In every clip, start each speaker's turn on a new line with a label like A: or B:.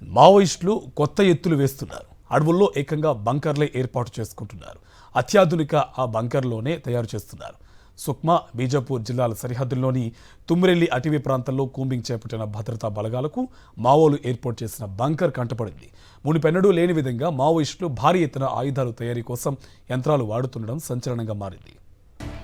A: మావోయిస్టులు కొత్త ఎత్తులు వేస్తున్నారు. అడవుల్లో ఏకంగా బంకర్లే ఏర్పాటు చేసుకుంటున్నారు. అత్యాధునిక ఆ బంకర్లోనే తయారు చేస్తున్నారు. సుక్మా, బీజాపూర్ జిల్లాల సరిహద్దుల్లోని తుమ్మిరెల్లి అటవీ ప్రాంతంలో కూంబింగ్ చేపట్టిన భద్రతా బలగాలకు మావోలు ఏర్పాటు చేసిన బంకర్ కంటపడింది. మునిపెన్నడూ లేని విధంగా మావోయిస్టులు భారీ ఎత్తున ఆయుధాలు తయారీ కోసం యంత్రాలు వాడుతుండడం సంచలనంగా మారింది.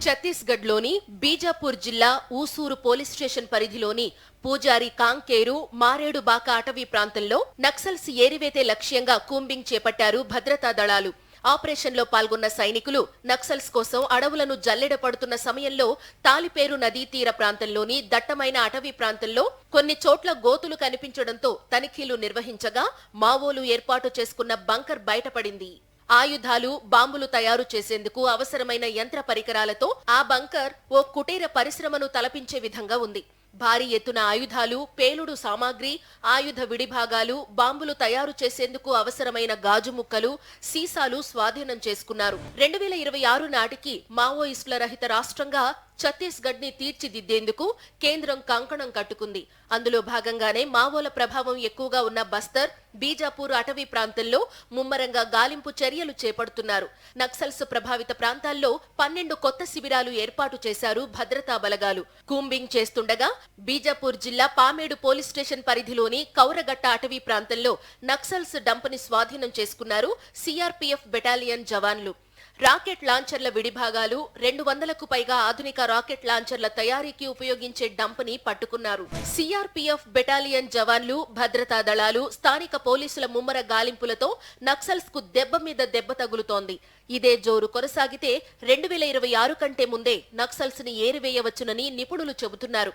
B: ఛత్తీస్గఢ్లోని బీజాపూర్ జిల్లా ఊసూరు పోలీస్ స్టేషన్ పరిధిలోని పూజారి కాంకేరు, మారేడుబాక అటవీ ప్రాంతంలో నక్సల్స్ ఏరివేతే లక్ష్యంగా కూంబింగ్ చేపట్టారు భద్రతా దళాలు. ఆపరేషన్లో పాల్గొన్న సైనికులు నక్సల్స్ కోసం అడవులను జల్లెడ పడుతున్న సమయంలో తాలిపేరు నదీ తీర ప్రాంతంలోని దట్టమైన అటవీ ప్రాంతంలో కొన్ని చోట్ల గోతులు కనిపించడంతో తనిఖీలు నిర్వహించగా మావోలు ఏర్పాటు చేసుకున్న బంకర్ బయటపడింది. ఆయుధాలు, బాంబులు తయారు చేసేందుకు అవసరమైన యంత్ర పరికరాలతో ఆ బంకర్ ఓ కుటీర పరిశ్రమను తలపించే విధంగా ఉంది. భారీ ఎత్తున ఆయుధాలు, పేలుడు సామాగ్రి, ఆయుధ విడిభాగాలు, బాంబులు తయారు చేసేందుకు అవసరమైన గాజు ముక్కలు, సీసాలు స్వాధీనం చేసుకున్నారు. 2026 నాటికి మావోయిస్టుల రహిత రాష్ట్రంగా ఛత్తీస్గఢ్ ని తీర్చిదిద్దేందుకు కేంద్రం కంకణం కట్టుకుంది. అందులో భాగంగానే మావోల ప్రభావం ఎక్కువగా ఉన్న బస్తర్, బీజాపూర్ అటవీ ప్రాంతంలో ముమ్మరంగా గాలింపు చర్యలు చేపడుతున్నారు. నక్సల్స్ ప్రభావిత ప్రాంతాల్లో 12 కొత్త శిబిరాలు ఏర్పాటు చేశారు భద్రతా బలగాలు. కూంబింగ్ చేస్తుండగా బీజాపూర్ జిల్లా పామేడు పోలీస్ స్టేషన్ పరిధిలోని కౌరగట్ట అటవీ ప్రాంతంలో నక్సల్స్ డంపుని స్వాధీనం చేసుకున్నారు సిఆర్పీఎఫ్ బెటాలియన్ జవాన్లు. రాకెట్ లాంచర్ల విడిభాగాలు, 200కు పైగా ఆధునిక రాకెట్ లాంచర్ల తయారీకి ఉపయోగించే డంప్ని పట్టుకున్నారు. సిఆర్పీఎఫ్ బెటాలియన్ జవాన్లు, భద్రతా దళాలు, స్థానిక పోలీసుల ముమ్మర గాలింపులతో నక్సల్స్ కు దెబ్బ మీద దెబ్బ తగులుతోంది. ఇదే జోరు కొనసాగితే 2026 కంటే ముందే నక్సల్స్ ని ఏరివేయవచ్చునని నిపుణులు చెబుతున్నారు.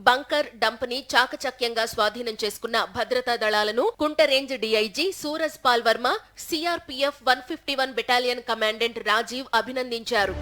B: బంకర్, డంప్ని చాకచక్యంగా స్వాధీనం చేసుకున్న భద్రతా దళాలను Kunta range DIG Suraj Pal Varma, CRPF 151 battalion commandant Rajiv అభినందించారు.